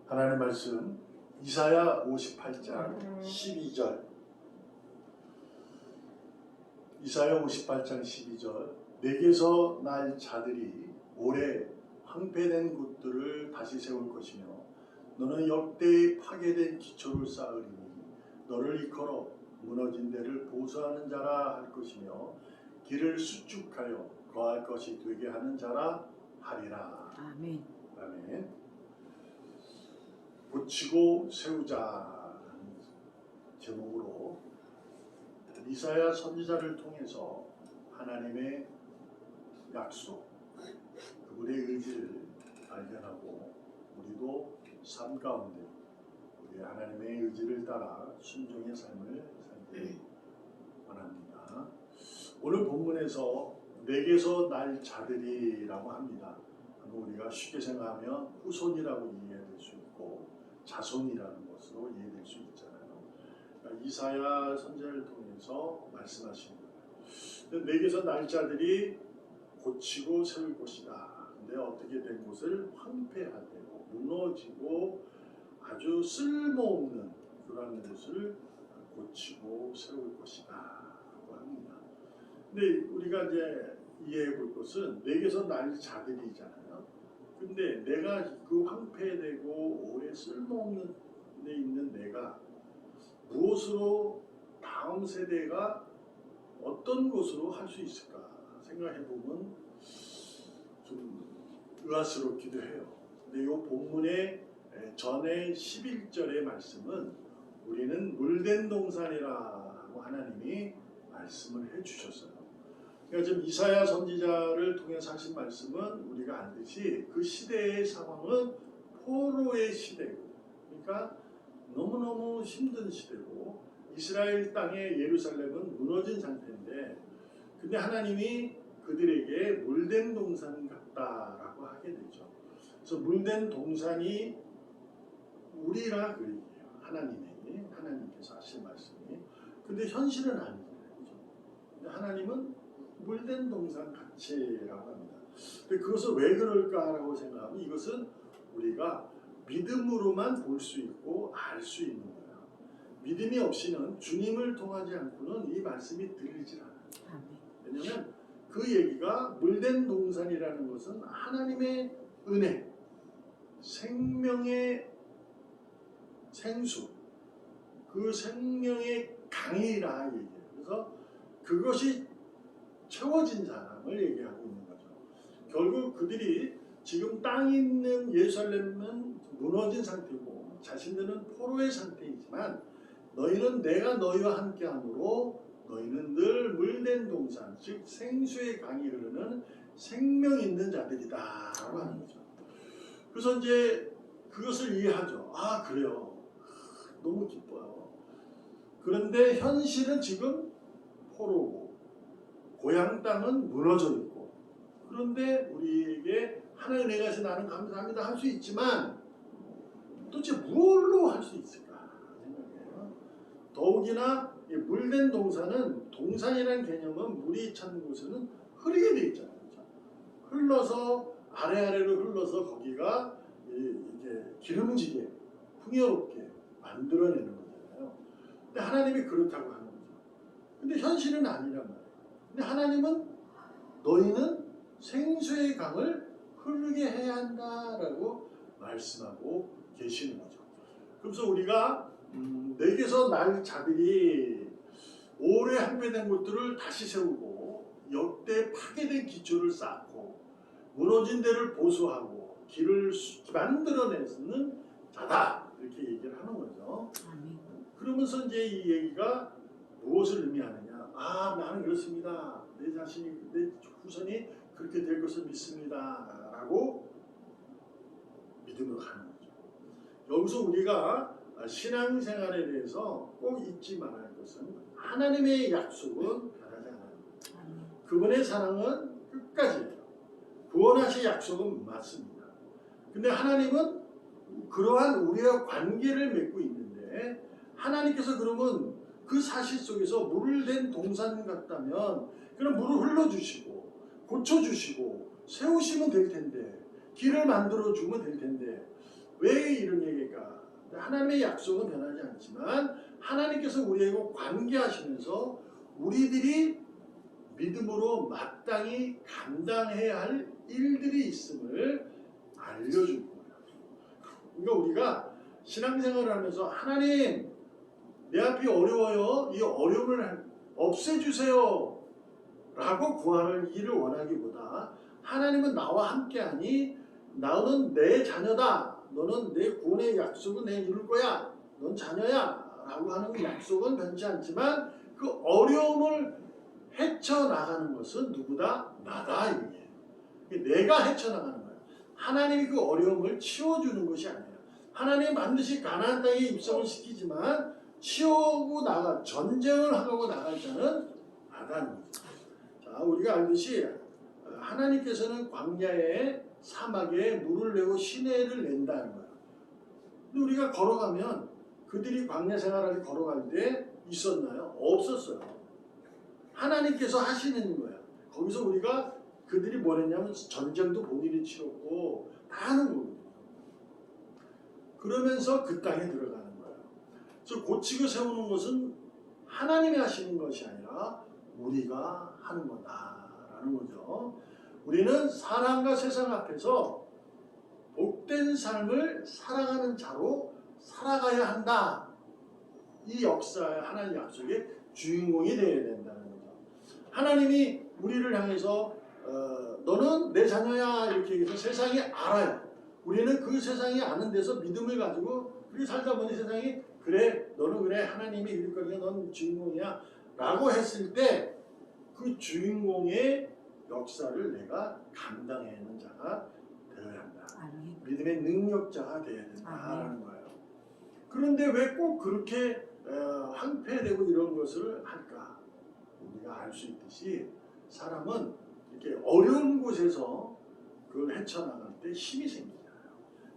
하나님 말씀 이사야 58장 12절. 이사야 58장 12절. 내게서 날 자들이 오래 황폐된 곳들을 다시 세울 것이며 너는 역대의 파괴된 기초를 쌓으리니 너를 이끌어 무너진 데를 보수하는 자라 할 것이며 길을 수축하여 거할 것이 되게 하는 자라 하리라. 아멘. 아멘. 고치고 세우자라는 제목으로 이사야 선지자를 통해서 하나님의 약속, 그분의 의지를 발견하고 우리도 삶 가운데 우리 하나님의 의지를 따라 순종의 삶을 살기 원합니다. 오늘 본문에서 내게서 날 자들이라고 합니다. 우리가 쉽게 생각하면 후손이라고 이해될 수 있고 자손이라는 것으로 이해될 수 있잖아요. 그러니까 이사야 선지자를 통해서 말씀하십니다. 내게서 날 자들이 고치고 세울 것이다. 근데 어떻게 된 곳을 황폐하되고 무너지고 아주 쓸모없는 그런 곳을 고치고 세울 것이다 라고 합니다. 근데 우리가 이제 이해해 볼 것은 내게서 날 자들이잖아요. 근데 내가 그 황폐되고 오래 쓸모없는 데 있는 내가 무엇으로 다음 세대가 어떤 것으로 할 수 있을까 생각해 보면 좀 의아스럽기도 해요. 근데 이 본문의 전에 11절의 말씀은 우리는 물된 동산이라고 하나님이 말씀을 해주셨어요. 그러니까 지금 이사야 선지자를 통해서 하신 말씀은 우리가 알듯이 그 시대의 상황은 포로의 시대고, 그러니까 너무너무 힘든 시대고 이스라엘 땅의 예루살렘은 무너진 상태인데, 근데 하나님이 그들에게 물된 동산 같다라고 하게 되죠. 그래서 물된 동산이 우리라 그 얘기예요. 하나님께서 하신 말씀이. 근데 현실은 아니잖아요. 그렇죠? 근데 하나님은 물된 동산 같이라고 합니다. 근데 그것은 왜 그럴까라고 생각하면 이것은 우리가 믿음으로만 볼 수 있고 알 수 있는 거예요. 믿음이 없이는 주님을 통하지 않고는 이 말씀이 들리질 않아요. 왜냐하면 그 얘기가 물된 동산이라는 것은 하나님의 은혜, 생명의 생수, 그 생명의 강이라 얘기해요. 그래서 그것이 채워진 사람을 얘기하고 있는 거죠. 결국 그들이 지금 땅에 있는 예루살렘은 무너진 상태고 자신들은 포로의 상태이지만 너희는 내가 너희와 함께함으로 너희는 늘 물된 동산, 즉 생수의 강이 흐르는 생명 있는 자들이다 라고 하는 거죠. 그래서 이제 그것을 이해하죠. 아, 그래요. 너무 기뻐요. 그런데 현실은 지금 포로고 고향 땅은 무너져 있고, 그런데 우리에게 하나의 은혜가 있어 나는 감사합니다 할 수 있지만 도대체 무엇로 할 수 있을까 생각해요. 더욱이나 물된 동산은, 동산이라는 개념은 물이 찬 곳에는 흐르게 돼 있잖아요. 그렇죠? 흘러서 아래아래로 흘러서 거기가 이게 기름지게 풍요롭게 만들어내는 거잖아요. 근데 하나님이 그렇다고 하는 거죠. 근데 현실은 아니란 말이에요. 근데 하나님은 너희는 생수의 강을 흐르게 해야 한다라고 말씀하고 계시는 거죠. 그래서 우리가 내게서 날 자들이 오래 황폐된 곳들을 다시 세우고 역대 파괴된 기초를 쌓고 무너진 데를 보수하고 길을 만들어내는 자다, 이렇게 얘기를 하는 거죠. 그러면서 이제 이 얘기가 무엇을 의미하느냐? 아, 나는 그렇습니다. 내 자신이, 내 후손이 그렇게 될 것을 믿습니다 라고 믿음으로 가는 거죠. 여기서 우리가 신앙생활에 대해서 꼭 잊지 말아야 할 것은 하나님의 약속은 변하지 않아요. 그분의 사랑은 끝까지예요. 구원하실 약속은 맞습니다. 근데 하나님은 그러한 우리와 관계를 맺고 있는데, 하나님께서 그러면 그 사실 속에서 물된 동산 같다면 그럼 물을 흘러주시고 고쳐주시고 세우시면 될 텐데, 길을 만들어주면 될 텐데 왜 이런 얘기가 하나님의 약속은 변하지 않지만 하나님께서 우리에게 관계하시면서 우리들이 믿음으로 마땅히 감당해야 할 일들이 있음을 알려주는 거예요. 그러니까 우리가 신앙생활을 하면서 하나님 내 앞이 어려워요. 이 어려움을 없애주세요 라고 구하기를 원하기보다 하나님은 나와 함께하니 너는 내 자녀다. 너는 내 구원의 약속은 내 이룰 거야. 넌 자녀야 라고 하는 그 약속은 변치 않지만 그 어려움을 헤쳐나가는 것은 누구다? 나다. 이게 내가 헤쳐나가는 거야. 하나님이 그 어려움을 치워주는 것이 아니야. 하나님 반드시 가나안 땅에 입성을 시키지만 치우고 나가 전쟁을 하고 나갈 자는 나다는 거죠. 자, 우리가 알듯이 하나님께서는 광야에 사막에 물을 내고 시내를 낸다는 거야. 근데 우리가 걸어가면 그들이 광야 생활을 걸어갈 때 있었나요? 없었어요. 하나님께서 하시는 거야. 거기서 우리가 그들이 뭘 했냐면 전쟁도 본인이 치렀고 다 하는 거거든요. 그러면서 그 땅에 들어가는 거예요. 그래서 고치고 세우는 것은 하나님이 하시는 것이 아니라 우리가 하는 거다라는 거죠. 우리는 사람과 세상 앞에서 복된 삶을 살아가는 자로 살아가야 한다. 이 역사의 하나님 약속의 주인공이 되어야 된다는 거죠. 하나님이 우리를 향해서 너는 내 자녀야 이렇게 얘기해서 세상이 알아요. 우리는 그 세상이 아는 데서 믿음을 가지고 그렇게 살다 보니 세상이 그래 너는 그래 하나님이 이럴 거니까 넌 주인공이야 라고 했을 때 그 주인공의 역사를 내가 감당하는 자가 되어야 한다. 아멘. 믿음의 능력자가 되어야 된다라는 거예요. 그런데 왜 꼭 그렇게 황폐되고 이런 것을 할까? 우리가 알 수 있듯이 사람은 이렇게 어려운 곳에서 그걸 헤쳐나갈 때 힘이 생기잖아요.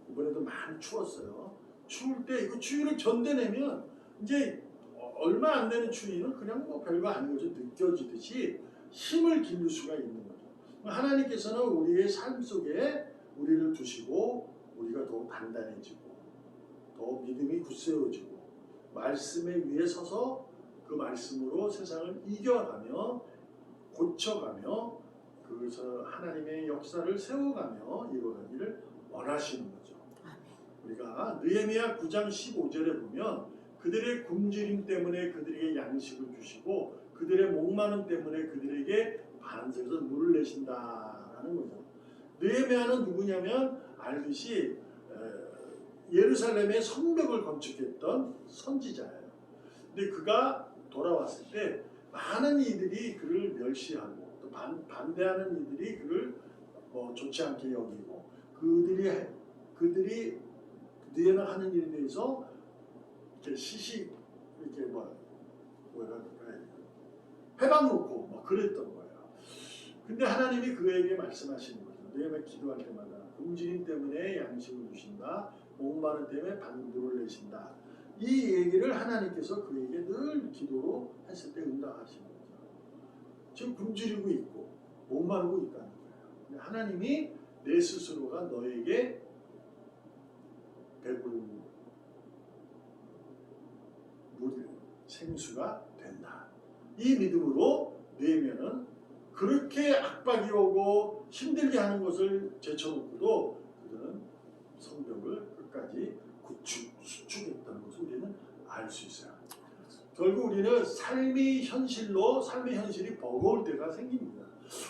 이번에도 많이 추웠어요. 추울 때 이거 추위를 견뎌내면 이제 얼마 안 되는 추위는 그냥 뭐 별거 아닌 거죠. 느껴지듯이 힘을 기를 수가 있는 거죠. 하나님께서는 우리의 삶 속에 우리를 두시고 우리가 더 단단해지고 더 믿음이 굳세워지고 말씀에 위에 서서 그 말씀으로 세상을 이겨가며 고쳐가며 그래서 하나님의 역사를 세워가며 이루어가기를 원하시는 거죠. 우리가 느헤미야 9장 15절에 보면 그들의 굶주림 때문에 그들에게 양식을 주시고 그들의 목마름 때문에 그들에게 반석에서 물을 내신다라는 거죠. 느헤미야는 누구냐면 알듯이 예루살렘의 성벽을 건축했던 선지자예요. 근데 그가 돌아왔을 때 많은 이들이 그를 멸시하고 또 반대하는 이들이 그를 좋지 않게 여기고 그들이 느헤미야 하는 일에 대해서 이렇게 이렇게 해방 놓고 막 그랬던 거예요. 근데 하나님이 그에게 말씀하시는 거죠. 느헤미야 기도할 때마다 굶주림 때문에 양식을 주신다. 목마름 때문에 물을 내신다. 이 얘기를 하나님께서 그에게 늘 기도로 했을 때 응답하시는 거죠. 지금 굶주리고 있고 목마르고 있다는 거예요. 근데 하나님이 내 스스로가 너에게 배부른 생수가 된다. 이 믿음으로 느헤미야는 그렇게 압박이 오고 힘들게 하는 것을 제쳐놓고도 그들은 성벽을 끝까지 수축했다는 것을 우리는 알 수 있어요. 결국 우리는 삶의 현실이 버거울 때가 생깁니다.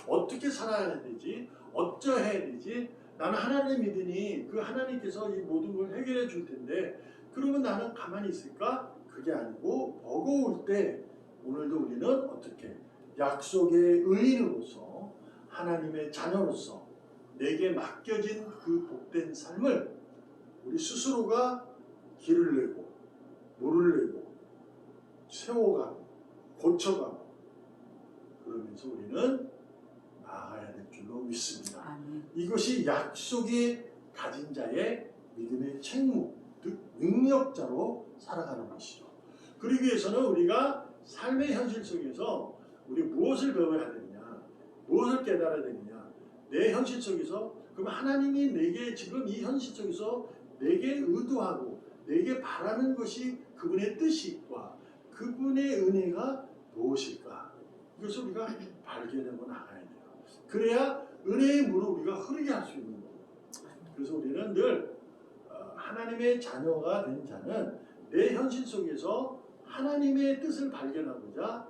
어떻게 살아야 되지? 어쩌해야 되지? 나는 하나님 믿으니 그 하나님께서 이 모든 걸 해결해 줄 텐데 그러면 나는 가만히 있을까? 그게 아니고 버거울 때 오늘도 우리는 어떻게 약속의 의인으로서 하나님의 자녀로서 내게 맡겨진 그 복된 삶을 우리 스스로가 길을 내고 물을 내고 세워가고 고쳐가고 그러면서 우리는 나아가야 될 줄로 믿습니다. 아멘. 이것이 약속이 가진 자의 믿음의 책무, 즉 능력자로 살아가는 것이죠. 그러기 위해서는 우리가 삶의 현실 속에서 우리 무엇을 배워야 되느냐, 무엇을 깨달아야 되느냐, 내 현실 속에서 그럼 하나님이 내게 지금 이 현실 속에서 내게 의도하고 내게 바라는 것이 그분의 뜻과 그분의 은혜가 무엇일까? 이것을 우리가 발견하고 나가야 돼요. 그래야 은혜의 물을 우리가 흐르게 할 수 있는 거예요. 그래서 우리는 늘 하나님의 자녀가 된 자는 내 현실 속에서 하나님의 뜻을 발견하고자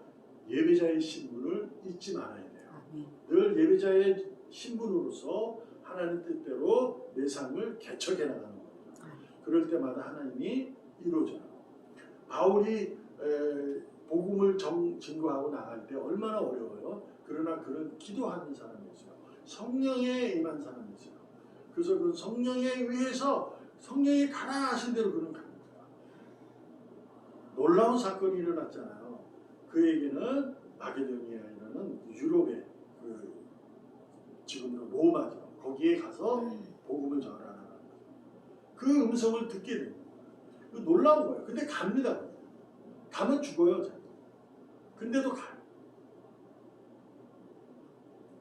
예배자의 신분을 잊지 말아야 돼요. 늘 예배자의 신분으로서 하나님 뜻대로 내 삶을 개척해 나가는 거예요. 그럴 때마다 하나님이 이루어져요. 바울이 복음을 증거하고 나갈 때 얼마나 어려워요. 그러나 그는 기도하는 사람이었어요. 성령에 임한 사람이었어요. 그래서 그 성령에 의해서 성령이 가라 하신 대로 그는 갑니다. 놀라운 사건이 일어났잖아요. 그에게는 마게도니아라는 유럽의 지금은 로마죠. 거기에 가서 복음을 전하라는 거예요. 그 음성을 듣게 됩니다. 놀라운 거예요. 근데 갑니다. 가면 죽어요. 근데도 가요.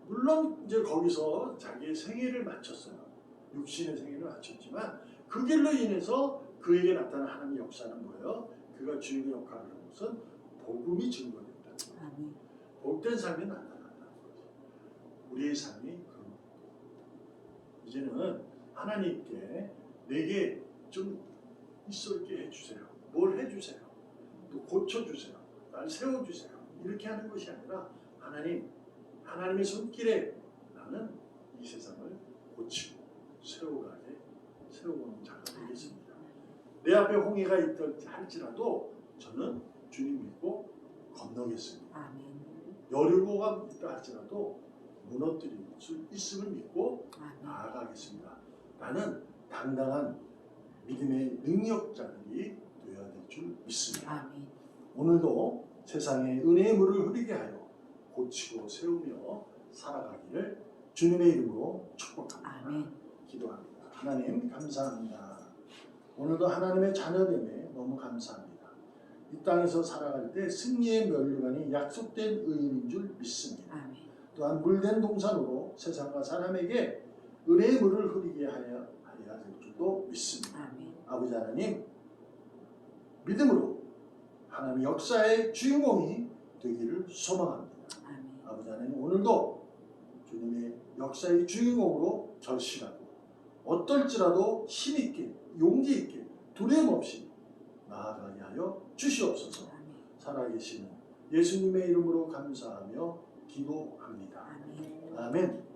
물론 이제 거기서 자기의 생애를 마쳤어요. 육신의 생애를 마쳤지만 그 길로 인해서 그에게 나타난 하나님의 역사는 뭐예요? 그가 주인의 역할을 하는 것은 복음이 증거된다. 복된 삶이 나타난다는 거죠. 우리의 삶이 그런 거예요. 이제는 하나님께 내게 좀 있을게 해주세요. 뭘 해주세요. 또 고쳐주세요. 날 세워주세요. 이렇게 하는 것이 아니라 하나님의 손길에 나는 이 세상을 고치고 세워가는 자가 되겠습니다. 내 앞에 홍해가 있다 할지라도 저는 주님 믿고 건너겠습니다. 여리고가 있다 할지라도 무너뜨릴 수 있음을 믿고 나아가겠습니다. 나는 당당한 믿음의 능력자들이 되어야 될 줄 믿습니다. 오늘도 세상에 은혜의 물을 흐르게 하여 고치고 세우며 살아가기를 주님의 이름으로 축복합니다. 기도합니다. 하나님 감사합니다. 오늘도 하나님의 자녀됨에 너무 감사합니다. 이 땅에서 살아갈 때 승리의 면류관이 약속된 의인인 줄 믿습니다. 또한 물된 동산으로 세상과 사람에게 은혜의 물을 흐르게 하여야 될 줄도 믿습니다. 아버지 하나님, 믿음으로 하나님의 역사의 주인공이 되기를 소망합니다. 아버지 하나님, 오늘도 주님의 역사의 주인공으로 결심하고 어떨지라도 힘있게 용기있게 두려움 없이 나아가게 하여 주시옵소서. 살아계시는 예수님의 이름으로 감사하며 기도합니다. 아멘.